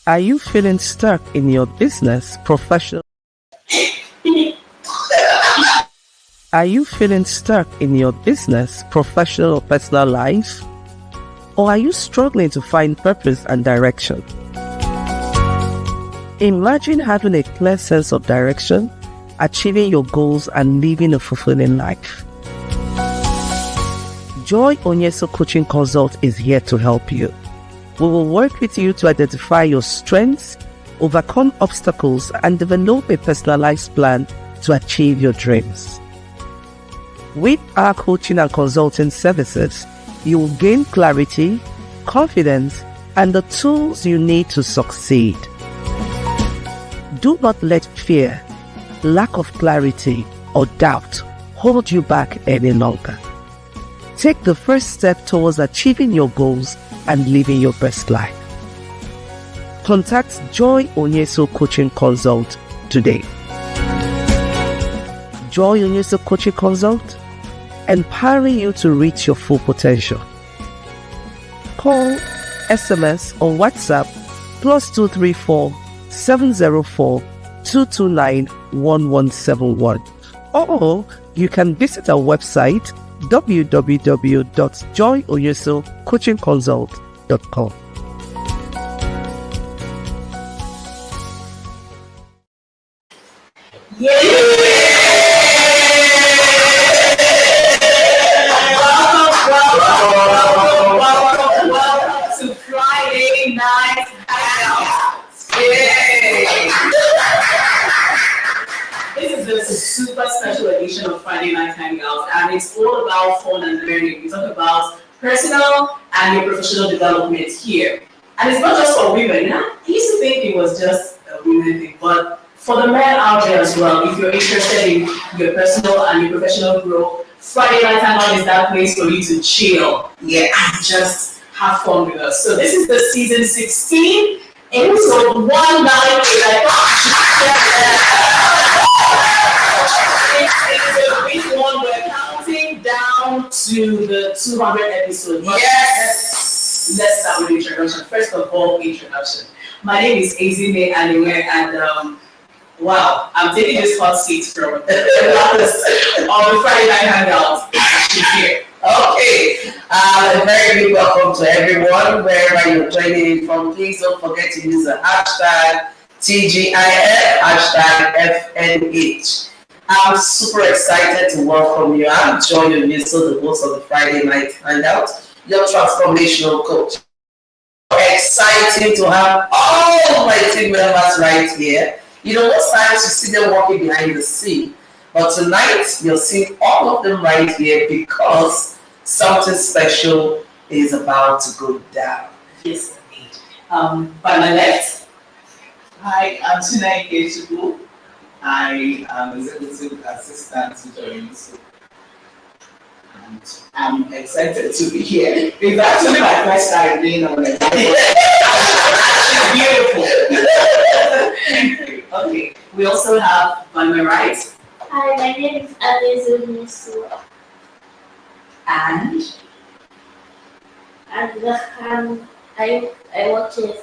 Are you feeling stuck in your business, professional? Are you feeling stuck in your business, professional, or personal life? Or are you struggling to find purpose and direction? Imagine having a clear sense of direction, achieving your goals, and living a fulfilling life. Joy Onyeso Coaching Consult is here to help you. We will work with you to identify your strengths, overcome obstacles, and develop a personalized plan to achieve your dreams. With our coaching and consulting services, you will gain clarity, confidence, and the tools you need to succeed. Do not let fear, lack of clarity, or doubt hold you back any longer. Take the first step towards achieving your goals and living your best life. Contact Joy Onyeso Coaching Consult today. Joy Onyeso Coaching Consult, empowering you to reach your full potential. Call, SMS, or WhatsApp +234 704 229 1171. Or you can visit our website www.joyoyesocoachingconsult.com. Welcome to Friday Night Hangout. This is a super special edition of Friday Night Hangout, and it's all about fun and learning. We talk about personal and your professional development here. And it's not just for women. You know, I used to think it was just a women thing, but for the men out there as well, if you're interested in your personal and your professional growth, Friday Night Hangout is that place for you to chill, and just have fun with us. So this is the season 16, episode 198. It's a big one. We're counting down to the 200 episode. Yes. Let's start with introduction. First of all, introduction. My name is Ezine Anywhere, and wow, I'm taking this hot seat from the Friday Night Hangout. She's here. Okay. A very big welcome to everyone, wherever you're joining in from. Please don't forget to use the hashtag TGIF, hashtag FNH. I'm super excited to welcome you. I'm Joy Onyeso, the host of the Friday Night Hangout, your transformational coach. Exciting to have all my team members right here. You know, most times you see them walking behind the scene, but tonight you'll see all of them right here because something special is about to go down. Yes, indeed. By my left, Hi, I'm Tina Ikechukwu. I am executive assistant to Joy Onyeso. And I'm excited to be here. It's actually my first time being on the beautiful. Okay, we also have by my right. Hi, my name is Adezu Nisu. And I work here.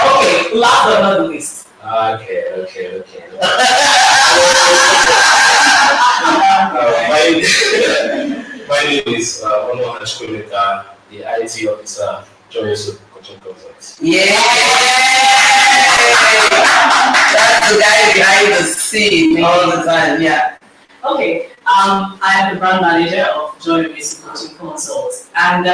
Okay, last but not least. Okay. My name is Ono Hashkoleta, the IT officer, Joy Onyeso Coaching Consult. Yeah! That's the guy behind the scene all the time, yeah. Okay, I am the brand manager of Joy Onyeso Coaching Consult. And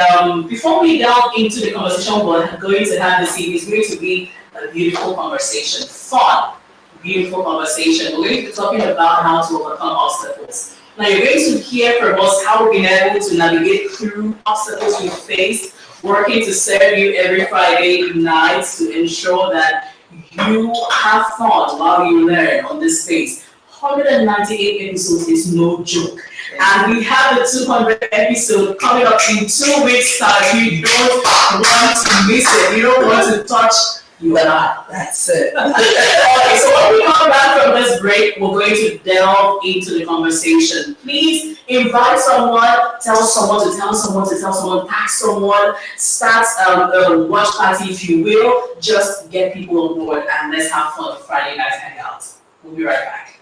before we delve into the conversation we're going to have this evening, it's going to be a beautiful conversation, fun, beautiful conversation. We're going to be talking about how to overcome obstacles. Now you're going to hear from us how we've been able to navigate through obstacles we face, working to serve you every Friday night to ensure that you have fun while you learn on this space. 198 episodes is no joke. And we have the 200 episode coming up in 2 weeks' time. You don't want to miss it. You don't want to touch You and I. That's it. Okay, so when we come back from this break, we're going to delve into the conversation. Please invite someone, tell someone to tell someone to tell someone, pack someone, start a watch party if you will. Just get people on board and let's have fun on Friday night hangout. We'll be right back.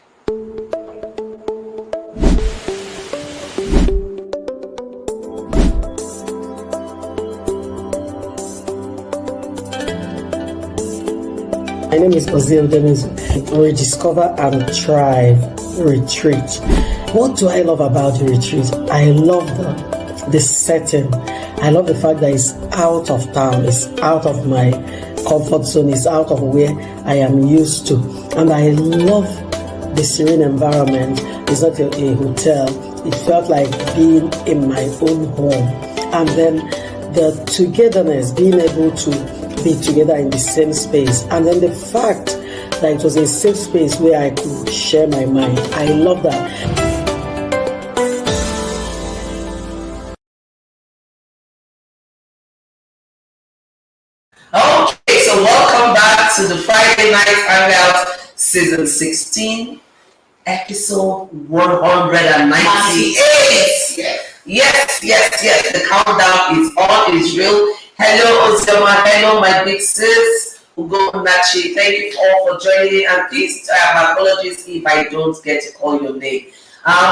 My name is Ozil Dennis. Rediscover and Thrive Retreat. What do I love about the retreat? I love the setting. I love the fact that it's out of town. It's out of my comfort zone. It's out of where I am used to. And I love the serene environment. It's not a hotel. It felt like being in my own home. And then the togetherness, being able to be together in the same space, and then the fact that it was a safe space where I could share my mind. I love that. Okay, so welcome back to the Friday Night Hangout Season 16, Episode 198. Yes. The countdown is on, it's real. Hello, Ozema. Hello, my big sis. Ugo Nachi. Thank you all for joining. And please, my apologies if I don't get to call your name.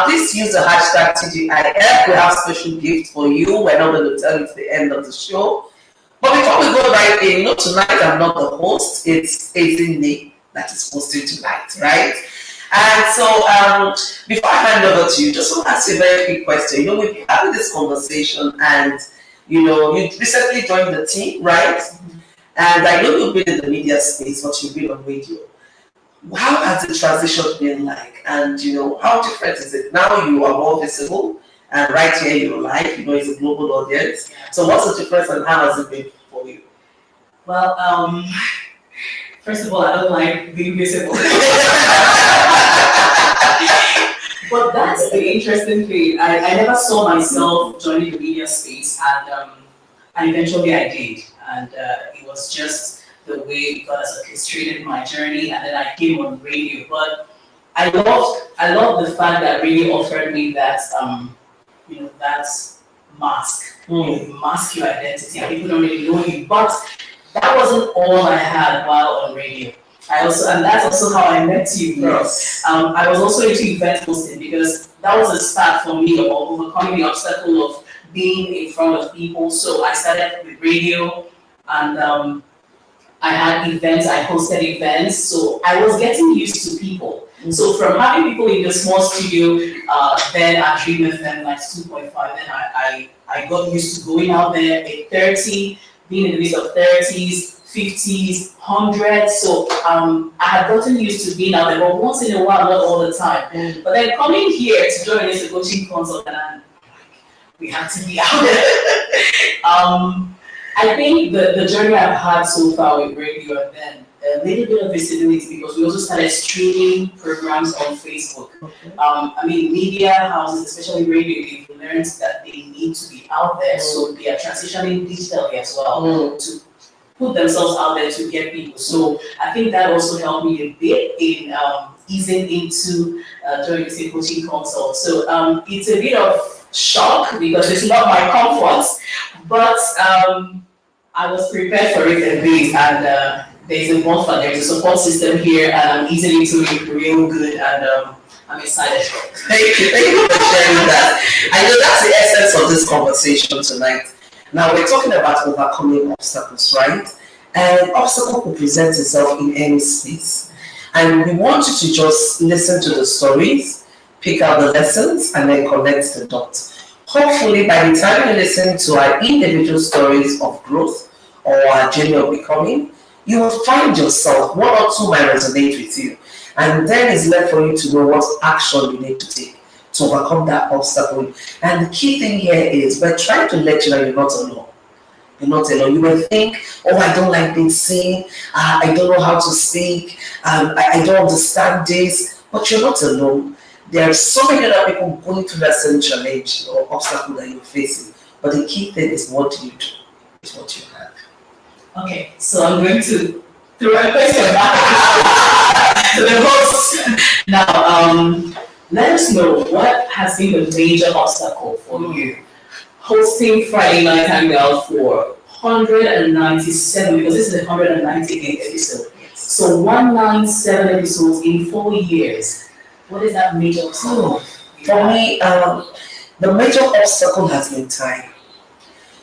Please use the hashtag TGIF. We have special gifts for you. We're not going to tell you to the end of the show. But before we go right in, tonight I'm not the host. It's Ezinne that is hosting tonight, right? And so, before I hand over to you, just want to ask you a very quick question. We've been having this conversation and you recently joined the team, right? Mm-hmm. And I know you've been in the media space, but you've been on radio. How has the transition been like? And, how different is it? Now you are more visible, and right here you're live, it's a global audience. So what's the difference and how has it been for you? Well, first of all, I don't like being visible. But that's the interesting thing. I never saw myself joining the media space, and eventually I did. And it was just the way God has orchestrated my journey, and then I came on radio. But I love the fact that radio offered me that, that mask. You mask your identity, and people don't really know you. But that wasn't all I had while on radio. And that's also how I met you. Yes. I was also into event hosting because that was a start for me of overcoming the obstacle of being in front of people. So I started with radio, and I had events. I hosted events, so I was getting used to people. Mm-hmm. So from having people in the small studio, then at Dream FM like 2.5, then I got used to going out there at 30, being in the midst of 30s. 50s, 100s, so I had gotten used to being out there, but once in a while, not all the time. But then coming here to join as a coaching consult, and I'm like, we have to be out there. I think the journey I've had so far with radio, and then a little bit of visibility because we also started streaming programs on Facebook. Okay. Media houses, especially radio, they've learned that they need to be out there, so they are transitioning digitally as well to put themselves out there to get people. So I think that also helped me a bit in easing into joining the coaching consult. So it's a bit of shock because it's not my comfort, but I was prepared for it a bit, and there's a support system here, and I'm easing into it real good, and I'm excited. Thank you for sharing that. I know that's the essence of this conversation tonight. Now we're talking about overcoming obstacles, right? And obstacle will present itself in any space. And we want you to just listen to the stories, pick out the lessons, and then connect the dots. Hopefully, by the time you listen to our individual stories of growth or our journey of becoming, you will find yourself, one or two might resonate with you. And then it's left for you to know what action you need to take to overcome that obstacle. And the key thing here is we're trying to let you know you're not alone. You're not alone. You may think, I don't like being seen. I don't know how to speak. I don't understand this. But you're not alone. There are so many other people going through that same challenge or obstacle that you're facing. But the key thing is what do you do? It's what you have. Okay, so I'm going to to replace your back to the host. Now, let us know what has been the major obstacle for you hosting Friday Night Hangout for 197, because this is the 198th episode. So 197 episodes in 4 years. What is that major obstacle? For me, the major obstacle has been time.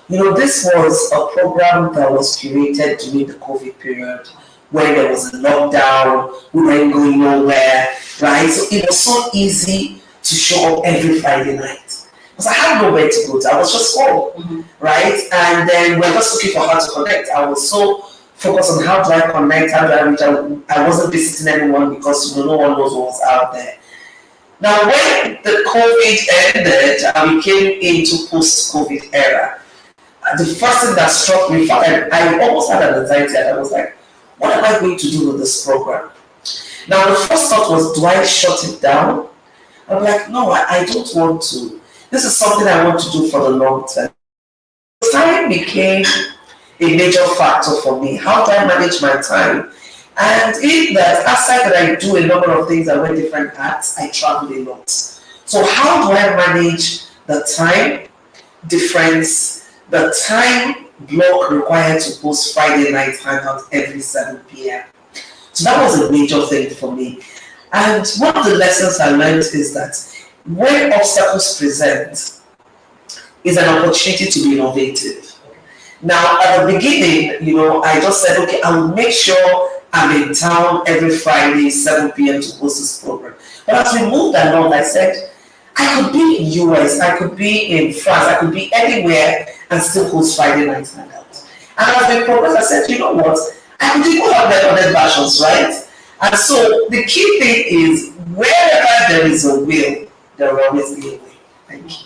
This was a program that was created during the COVID period when there was a lockdown, we weren't going nowhere, right? So it was so easy to show up every Friday night. Because I had nowhere to go to. I was just home, right? And then we're just looking for how to connect. I was so focused on how do I connect, how do I reach out. I wasn't visiting anyone because no one knows what was out there. Now, when the COVID ended and we came into post-COVID era, the first thing that struck me, and I almost had an anxiety, and I was like, what am I going to do with this program? Now, the first thought was, do I shut it down? I'm like, no, I don't want to. This is something I want to do for the long term. Time became a major factor for me. How do I manage my time? And in that, aside that I do a number of things, I wear different hats, I travel a lot. So how do I manage the time difference, the time block required to post Friday night hangout every 7 p.m. So that was a major thing for me. And one of the lessons I learned is that when obstacles present, is an opportunity to be innovative. Now, at the beginning, I just said, okay, I will make sure I'm in town every Friday, 7 p.m. to host this program. But as we moved along, I said, I could be in US, I could be in France, I could be anywhere and still host Friday night hangout. And as we progressed, I said, you know what? I could even have recorded versions, right? And so the key thing is wherever there is a will, there will always be a way. Thank you.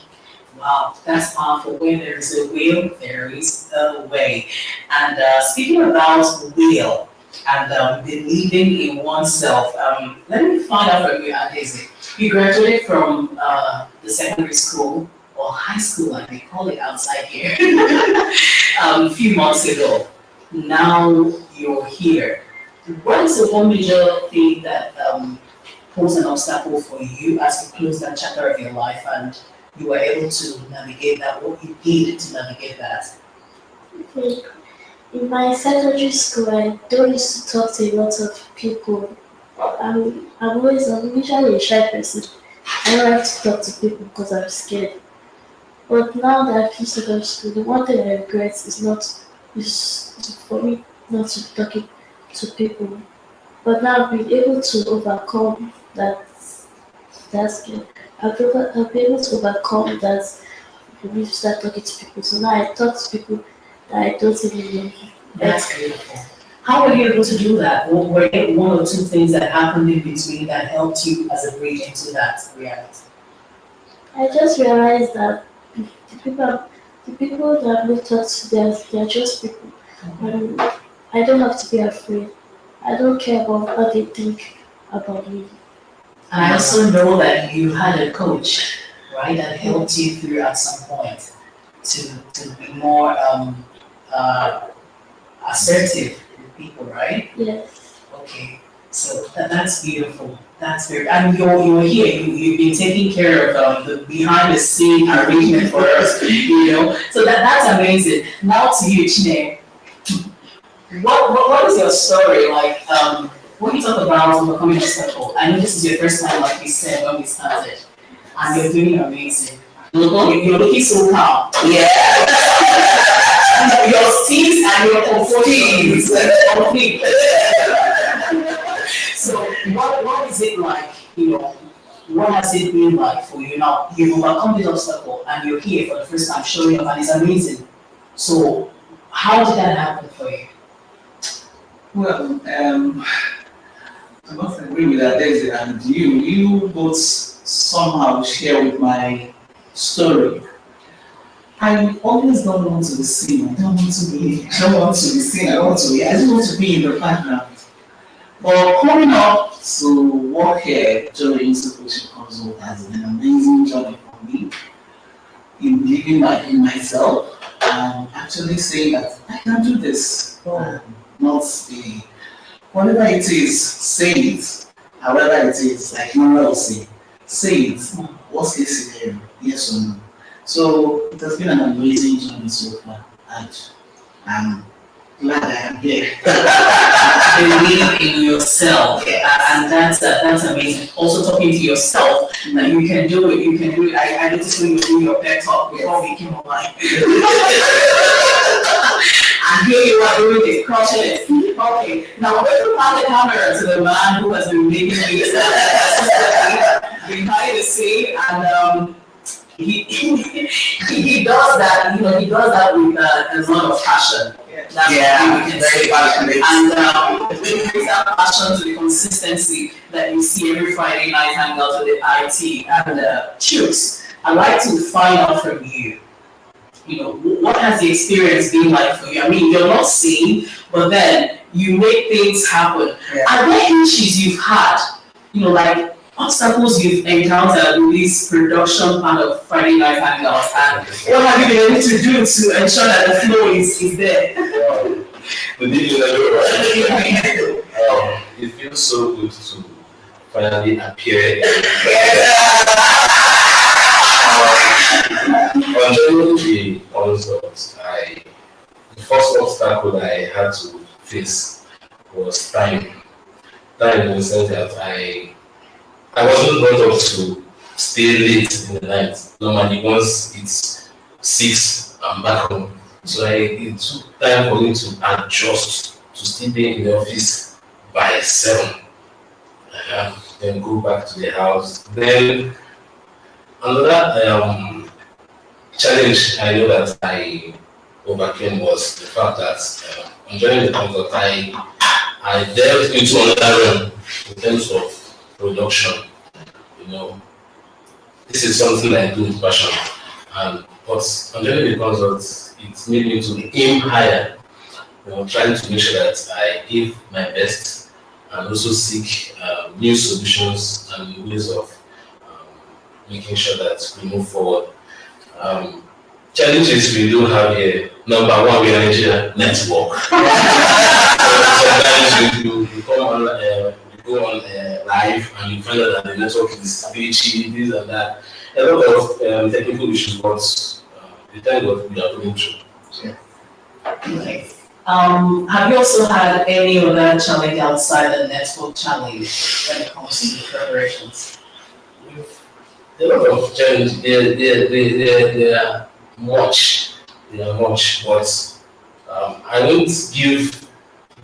Wow, that's powerful. Where there is a will, there is a way. And speaking about will and believing in oneself, let me find out from you, Adese. You graduated from the secondary school or high school, like they call it outside here, a few months ago. Now you're here. What is the one major thing that posed an obstacle for you as you close that chapter of your life and you were able to navigate that? What you did to navigate that? Okay. In my secondary school, I don't used to talk to a lot of people. I'm usually a shy person. I don't like to talk to people because I'm scared. But now that I finished secondary school, the one thing I regret is for me not to talking to people. But now I've been able to overcome that skill. I've been able to overcome that when you start talking to people. So now I talk to people that I don't even know. That's beautiful. How were you able to do that? Were there one or two things that happened in between that helped you as a bridge into that reality? I just realized that the people that we talk to, they're just people. And I don't have to be afraid. I don't care about how they think about me. And I also know that you had a coach, right, that helped you through at some point to be more assertive with people, right? Yes. Okay, so that's beautiful. That's very, and you're here. You've been taking care of the behind the scene arrangement for us, So that's amazing. Now to you, Chine. What is your story like? When you talk about overcoming obstacle, I know this is your first time, like you said when we started, and you're doing amazing. You're looking so calm. Yeah. Your seats and your comfortings complete. So what is it like? What has it been like for you now? You've overcome this obstacle and you're here for the first time showing up, and it's amazing. So how did that happen for you? Well, I must agree with Adese and you. You both somehow share with my story. I always don't want to be seen. I don't want to be seen. I just want to be in the background. But coming up to work here during Institution Consult has been an amazing journey for me in believing in myself and actually saying that I can do this. Not be whatever it is, say it. However it is, like you will say it. Worst case scenario, yes or no. So it has been an amazing journey so far, and I'm glad I am here. Believe in yourself, and that's amazing. Also talking to yourself that you can do it. You can do it. I noticed when you were doing your pep talk before we came online. And here you are doing it, crushing it. Okay, now we're going to pass the camera to the man who has been making this behind the scene, and he does that. You know, he does that with a lot of passion. That's what we can very say. passionate. And it brings that passion to the consistency that you see every Friday night hangout with the IT. And Chooks, I'd like to find out from you. You know, what has the experience been like for you? I mean, you're not seeing, but then you make things happen. Yeah. Are there issues you've had? You know, like obstacles you've encountered with this production part of Friday Night Hangouts, and what have you been able to do to ensure that the flow is there? The deal is it feels so good to finally appear. On January the onset, the first obstacle I had to face was time. Time in the sense that I wasn't brought up to stay late in the night. Normally, once it's 6, I'm back home. So it took time for me to adjust to still be in the office by 7. Then go back to the house. Then another challenge I know that I overcame was the fact that during the concert I delved into another realm in terms of production. You know, this is something I do with passion, but during the concert it made me to aim higher. You know, trying to make sure that I give my best and also seek new solutions and ways of making sure that we move forward. Challenges we do have here. Number one, we are Nigeria network. Sometimes you come on, you go on live and you find out that the network is glitchy, this and that. A lot of technical issues, but the time that we are going through. So. Okay. Have you also had any other challenge outside the network challenge when it comes to the preparations? A lot of challenges. They are much. They are much, but I won't give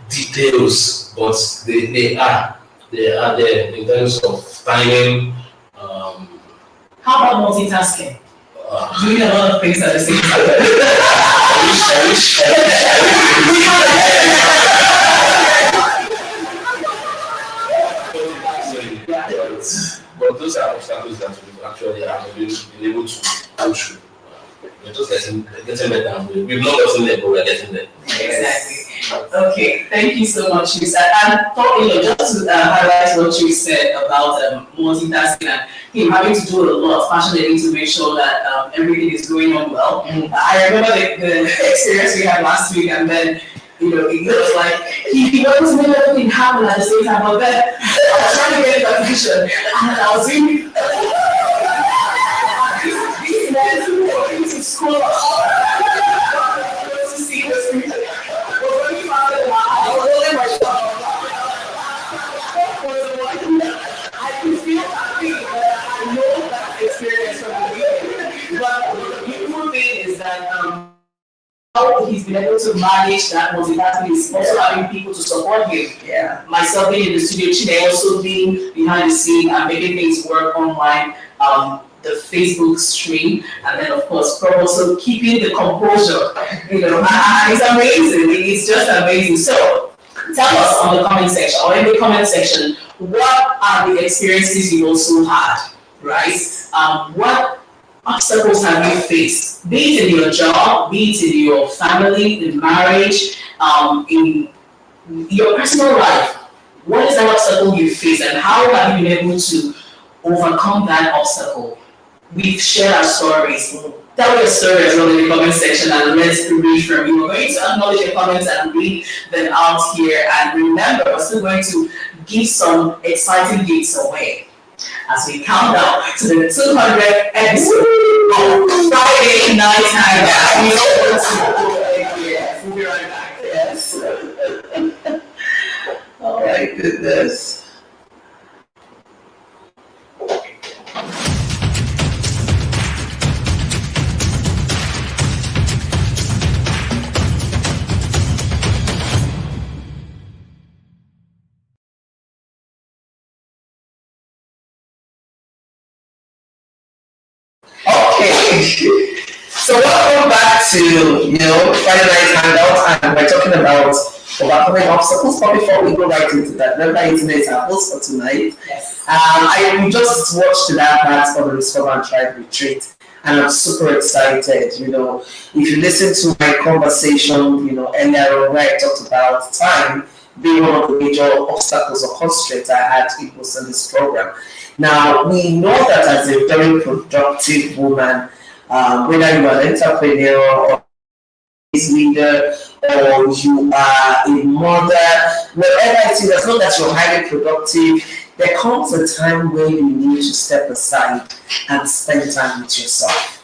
details. But they are there in terms of timing. How about multitasking? Doing a lot of things at the same time. But those are obstacles that we actually have been able to go through. We're just getting better, and we've not gotten there, but we're getting there. Exactly. Okay, thank you so much, Chooks. And just to highlight what you said about multitasking and him having to do a lot passionately to make sure that everything is going on well. I remember the experience we had last week, and then it was like he wanted to make everything happen at the same time, but then I was trying to get that position, and I was doing these men who were going to school to see the screen. I can feel happy that I know that experience from the beginning. But the beautiful thing is that how he's been able to manage that multitasking is also having people to support him. Yeah. Myself being in the studio, Chide also being behind the scene and making things work online. The Facebook stream, and then of course also keeping the composure. It's amazing. It's just amazing. So tell us on the comment section or in the comment section, what are the experiences you also had, right? What obstacles have you faced? Be it in your job, be it in your family, in marriage, in your personal life. What is the obstacle you face, and how have you been able to overcome that obstacle? We've shared our stories. tell your story as well in the comment section and let's read from you. We're going to acknowledge your comments and read them out here. And remember, we're still going to give some exciting gifts away as we count down to the 200th episode of Friday Night Hangout. We'll be right back. Yes. Oh my goodness. Okay, so welcome back to Friday Night Hangout, and we're talking about overcoming obstacles. But before we go right into that, remember internet our host for tonight. Yes. We just watched that part of the Discover and Tribe retreat, and I'm super excited. If you listen to my conversation, earlier on where I talked about time being one of the major obstacles or constraints I had in hosting this program. Now, we know that as a very productive woman, whether you are an entrepreneur or a leader or you are a mother, whatever it is, as long as you're highly productive, there comes a time where you need to step aside and spend time with yourself.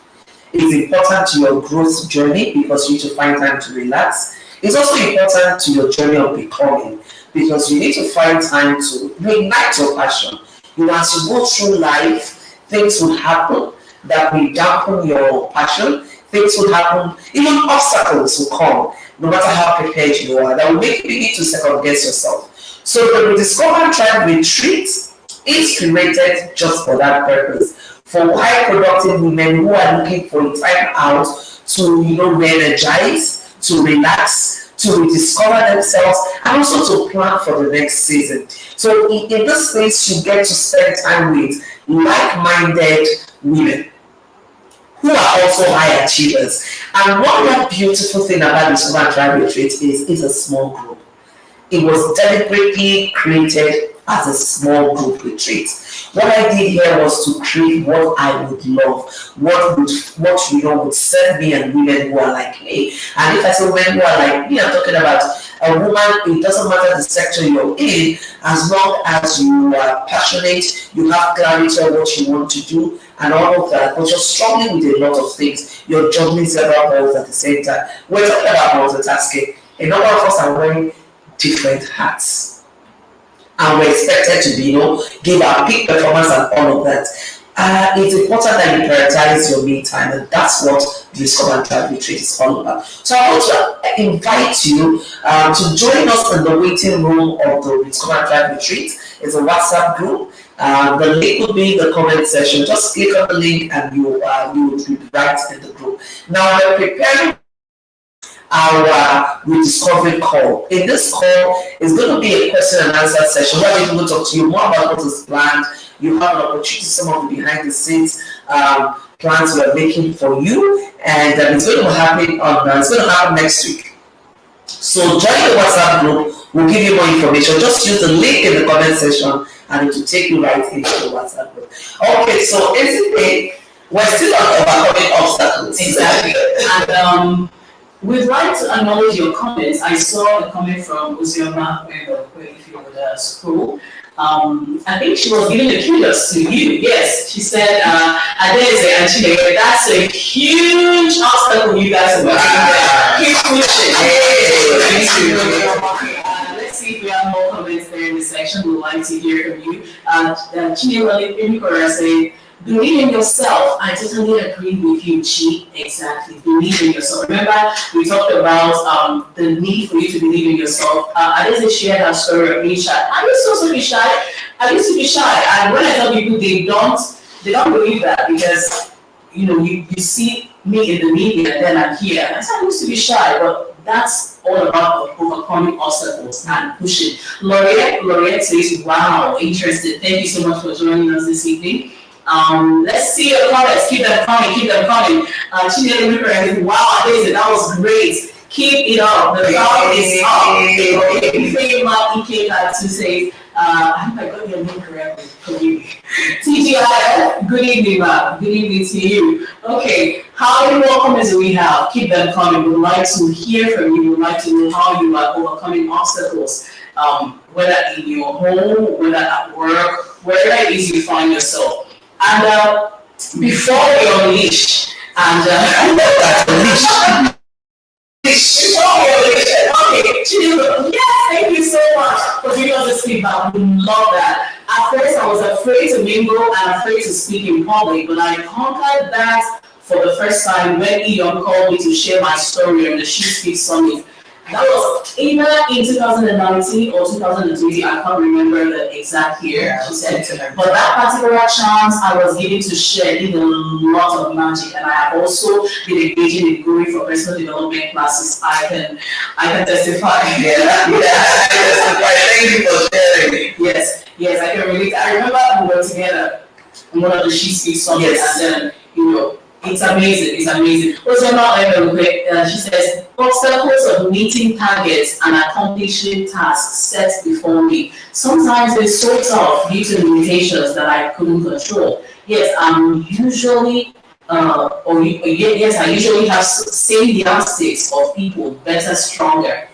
It's important to your growth journey because you need to find time to relax. It's also important to your journey of becoming because you need to find time to reignite your passion. As you go through life, things will happen that will dampen your passion. Things will happen, even obstacles will come, no matter how prepared you are, that will make you begin to second guess yourself. So the Rediscover and Tribe retreat is created just for that purpose. For high productive women who are looking for a time out to re-energize, to relax, to rediscover themselves, and also to plan for the next season. So in this space, you get to spend time with like-minded women who are also high achievers. And one beautiful thing about the Discover and Tribe retreat is it's a small group. It was deliberately created as a small group retreat. What I did here was to create what I would love, what would serve me and women who are like me. And if I say women who are like me, I'm talking about a woman. It doesn't matter the sector you're in, as long as you are passionate, you have clarity on what you want to do, and all of that. But you're struggling with a lot of things. You're juggling several balls at the same time. We're talking about multitasking. A number of us are wearing different hats. And we're expected to give our peak performance and all of that. It's important that you prioritize your me time, and that's what the Discover and Tribe retreat is all about. So I want to invite you to join us in the waiting room of the Discover and Tribe retreat. It's a WhatsApp group. The link will be in the comment section. Just click on the link and you will be right in the group. Now we're preparing our rediscovery call. In this call, it's going to be a question and answer session where we will talk to you more about what is planned. You have an opportunity to some of the behind the scenes plans we are making for you, and it's going to happen next week. So join the WhatsApp group. We'll give you more information. Just use the link in the comment section and it will take you right into the WhatsApp group. Okay, so basically, we're still on overcoming obstacles. Exactly. And we'd like to acknowledge your comments. I saw a comment from Uzioma, if you would scroll. I think she was giving the kudos to you. Yes, she said, Adeze and Chile, that's a huge obstacle you guys are working there. Keep pushing. Let's see if we have more comments there in the section. We'd like to hear from you. Chile say, believe in yourself. I totally agree with you, Chi. Exactly. Believe in yourself. Remember, we talked about the need for you to believe in yourself. I just shared that story of being shy. I used to also be shy. I used to be shy. And when I tell people they don't believe that because you see me in the media and then I'm here. I said I used to be shy, but that's all about overcoming obstacles and pushing. Laureate says, wow, interested. Thank you so much for joining us this evening. Let's see your comments. Keep them coming. Wow, Daisy, that was great. Keep it up. The crowd is up. Okay, my EK had to say, I hope I got your name correctly. TGIF, good evening, ma'am. Good evening to you. Okay, how many more comments do we have? Keep them coming. We'd like to hear from you. We'd like to know how you are overcoming obstacles, whether in your home, whether at work, wherever it is you find yourself. And before we unleash, and okay, yes, thank you so much for giving us this feedback. We love that. At first, I was afraid to mingle and afraid to speak in public, but I conquered that for the first time when Ian called me to share my story on the She Speaks Summit. That was either in 2019 or 2020, I can't remember the exact year, she said. But that particular chance I was given to share did a lot of magic, and I have also been engaging in going for personal development classes. I can testify. Yeah, I testify. Thank you for sharing. Yes, I can relate. I remember we were together in one of the She Speaks Summits, and then, it's amazing. Also, not real quick, she says, obstacles of meeting targets and accomplishing tasks set before me. Sometimes it's so tough due to limitations that I couldn't control. Yes, I'm usually, yes, I usually have same yardsticks of people, better, stronger,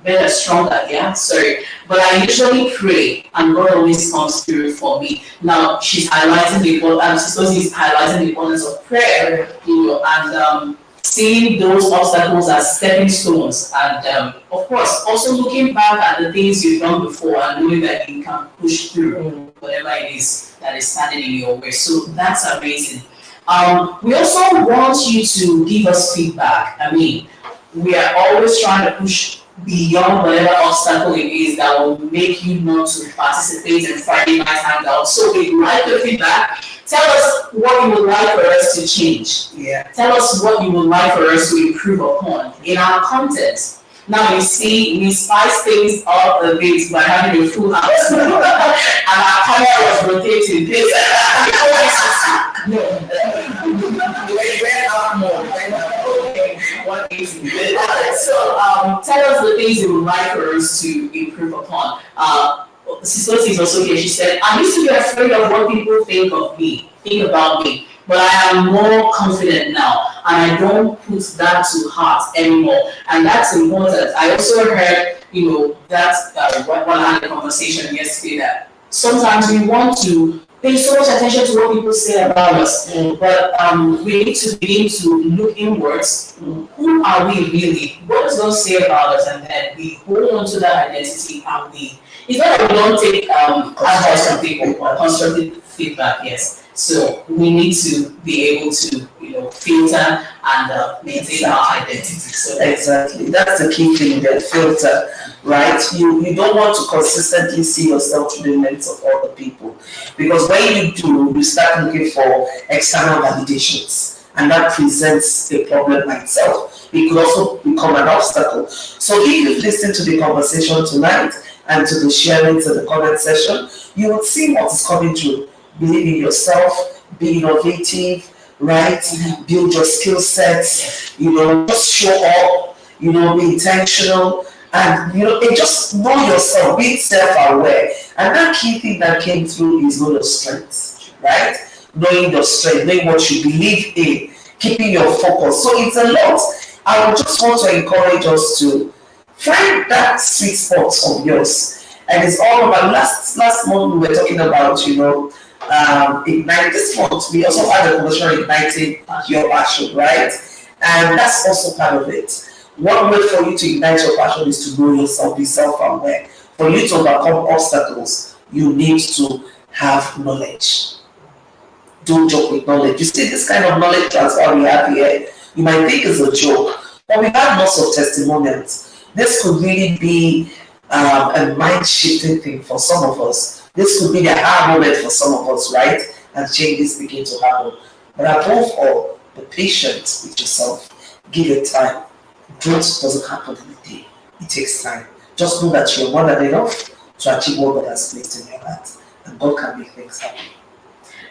yeah, sorry. But I usually pray and God always comes through for me. Now she's highlighting the importance, she's highlighting the importance of prayer, and seeing those obstacles as stepping stones, and of course also looking back at the things you've done before and knowing that you can push through whatever it is that is standing in your way. So that's amazing. We also want you to give us feedback. I mean, we are always trying to push beyond whatever obstacle it is that will make you not to participate in Friday night hangout. So we'd like your feedback. Tell us what you would like for us to change. Yeah. Tell us what you would like for us to improve upon in our content. Now you see, we spice things up a bit by having a full house. And our camera was rotating. So tell us the things you would like for us to improve upon. Sister is also here. She said, I used to be afraid of what people think about me, but I am more confident now, and I don't put that to heart anymore. And that's important. I also heard, that when I had a conversation yesterday, that sometimes we want to pay so much attention to what people say about us, but we need to begin to look inwards. Who are we really? What does God say about us? And then we hold on to that identity, and it's not that we don't take advice from people or constructive feedback, yes. So we need to be able to, filter and maintain our identity. So exactly, that's the key thing, that filter, right? You don't want to consistently see yourself through the lens of other people, because when you do, you start looking for external validations, and that presents a problem by itself. It could also become an obstacle. So if you've listened to the conversation tonight and to the sharing to the comment session, you will see what is coming through. Believe in yourself, be innovative, right? Build your skill sets, just show up, be intentional, and just know yourself, be self-aware. And that key thing that came through is know your strengths, right? Knowing your strength, knowing what you believe in, keeping your focus. So it's a lot. I would just want to encourage us to find that sweet spot of yours. And it's all about last month we were talking about, ignite. This month we also had a conversation igniting your passion, right? And that's also part of it. One way for you to ignite your passion is to know yourself, be self-aware. For you to overcome obstacles, you need to have knowledge. Don't joke with knowledge. You see this kind of knowledge transfer we have here, you might think it's a joke, but we have lots of testimonials. This could really be a mind-shifting thing for some of us. This could be the aha moment for some of us, right? And changes begin to happen. But above all, be patient with yourself. Give it time. Growth doesn't happen in a day. It takes time. Just know that you're more than enough to achieve what God has placed in your heart. And God can make things happen.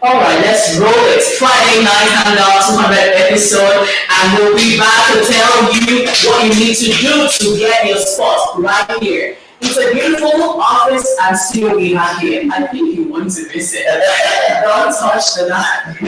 Alright, let's roll it. Friday night hangout 200 episode, and we'll be back to tell you what you need to do to get your spot right here. It's a beautiful office and studio we have here. I think you want to miss it. Don't touch the knife.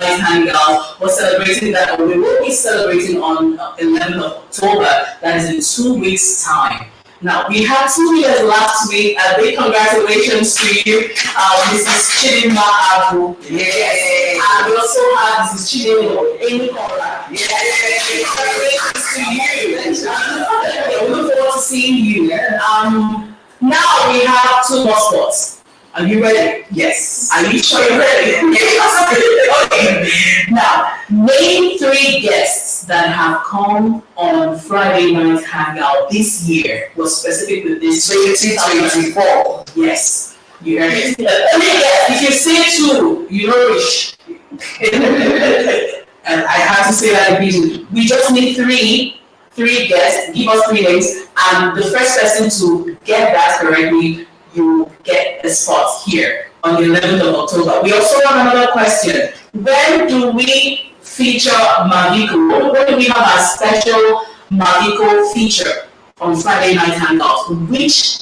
Hangout. We're celebrating that, or we will be celebrating on 11th of October. That is in 2 weeks' time. Now, we had 2 years last week. A big congratulations to you, Mrs. Chidinma Abu. Yes. And we also have Mrs. Chidinma Amy Conrad. Yes. Congratulations to you. We look forward to seeing you. Now we have 2 more spots. Are you ready? Yes. Are you sure you're ready? Yes. Okay. Now, name 3 guests that have come on Friday night hangout this year. Was specific with this 2024. Yes. You heard it. If you say 2, you know which. And I have to say that repeatedly. We just need 3 guests. Give us 3 names, and the first person to get that correctly, you get a spot here on the 11th of October. We also have another question. When do we feature Mavico? When do we have our special Mavico feature on Friday night hangout? Which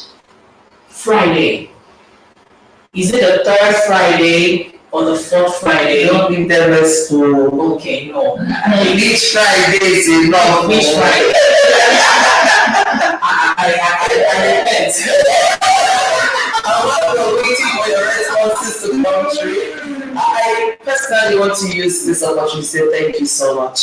Friday? Is it the 3rd Friday or the 4th Friday? Don't give them a school. Okay, no. Each Friday is enough. Which Friday? I repent. While we're waiting for your responses to come true, I personally want to use this opportunity to say thank you so much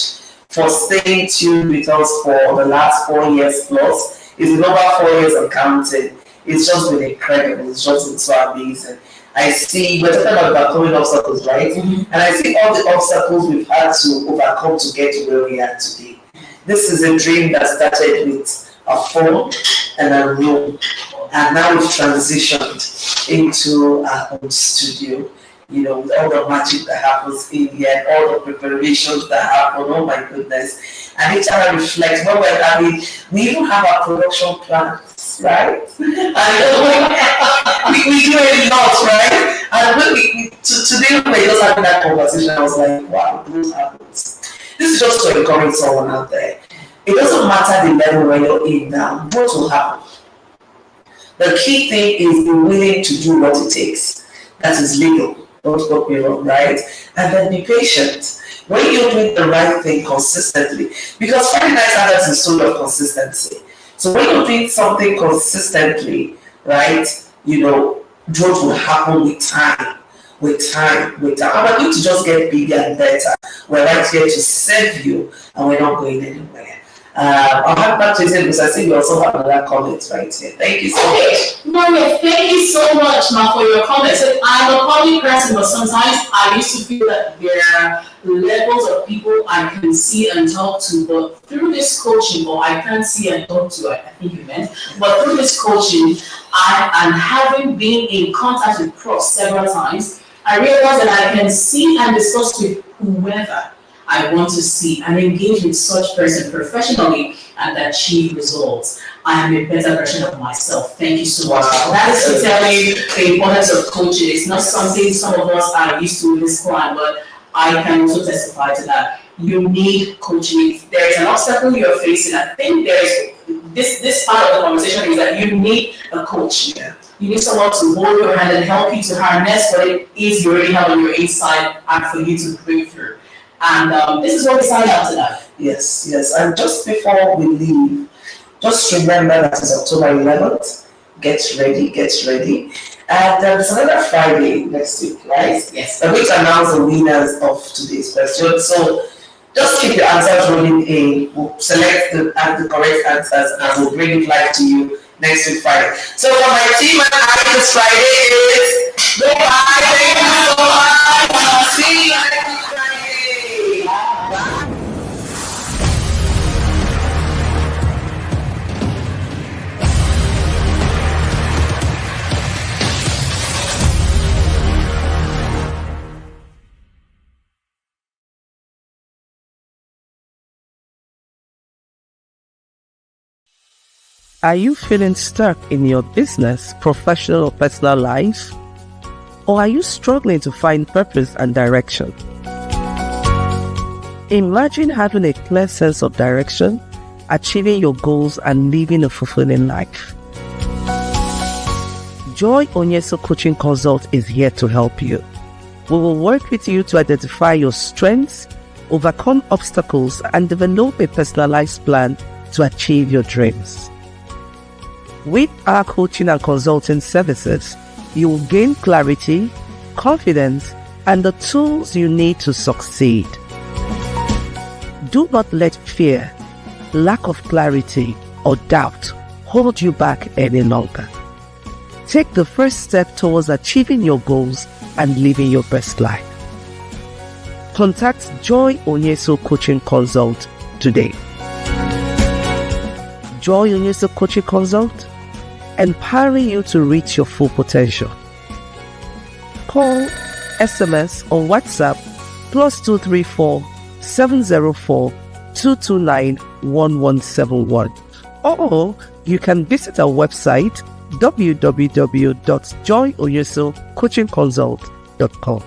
for staying tuned with us for the last 4 years plus. It's been over 4 years and counting. It's just been incredible. It's just been so amazing. I see, we're talking about overcoming obstacles, right? Mm-hmm. And I see all the obstacles we've had to overcome to get to where we are today. This is a dream that started with a phone and a room. And now we've transitioned into our own studio, you know, with all the magic that happens in here, and all the preparations that happen, oh my goodness. And each time I reflect, when we're having, we even have our production plans, right? And we do a lot, right? And when today when we just having that conversation, I was like, wow, this happens. This is just to encourage someone out there. It doesn't matter the level where you're in now, what will happen? The key thing is be willing to do what it takes. That is legal. Don't get me wrong, right? And then be patient. When you're doing the right thing consistently, because Friday night standards is sort of consistency. So when you're doing something consistently, right, you know, growth will happen with time. With time. And we're going to just get bigger and better. We're right here to serve you, and we're not going anywhere. I'll have back to you because I think we also have another comment right here. Thank you so much. Maria, thank you so much, Ma, for your comments. I'm a public person, but sometimes I used to feel that there are levels of people I can see and talk to, but through this coaching, or I can't see and talk to, I think you meant, but through this coaching, and having been in contact with pros several times, I realized that I can see and discuss with whoever I want to see and engage with such person professionally and achieve results. I am a better version of myself. Thank you so much. Wow. That is to tell you the importance of coaching. It's not something some of us are used to in this climb, but I can also testify to that. You need coaching. If there is an obstacle you're facing, I think there is this part of the conversation is that you need a coach. Yeah. You need someone to hold your hand and help you to harness what it is you already have on your inside and for you to break through. And this is what we signed up tonight. Yes, yes. And just before we leave, just remember that it's October 11th. Get ready, get ready. And there's another Friday next week, right? Yes. We're going to announce the winners of today's question. So just keep your answers rolling in. We'll select the correct answers and we'll bring it live to you next week Friday. So for my team and I, this Friday is goodbye. Thank you so much. See you next week. Are you feeling stuck in your business, professional, or personal life? Or are you struggling to find purpose and direction? Imagine having a clear sense of direction, achieving your goals, and living a fulfilling life. Joy Onyeso Coaching Consult is here to help you. We will work with you to identify your strengths, overcome obstacles, and develop a personalized plan to achieve your dreams. With our coaching and consulting services, you will gain clarity, confidence, and the tools you need to succeed. Do not let fear, lack of clarity, or doubt hold you back any longer. Take the first step towards achieving your goals and living your best life. Contact Joy Onyeso Coaching Consult today. Joy Onyeso Coaching Consult, empowering you to reach your full potential. Call, SMS, or WhatsApp +234 704 229 1171. Or you can visit our website www.joyoyesocoachingconsult.com.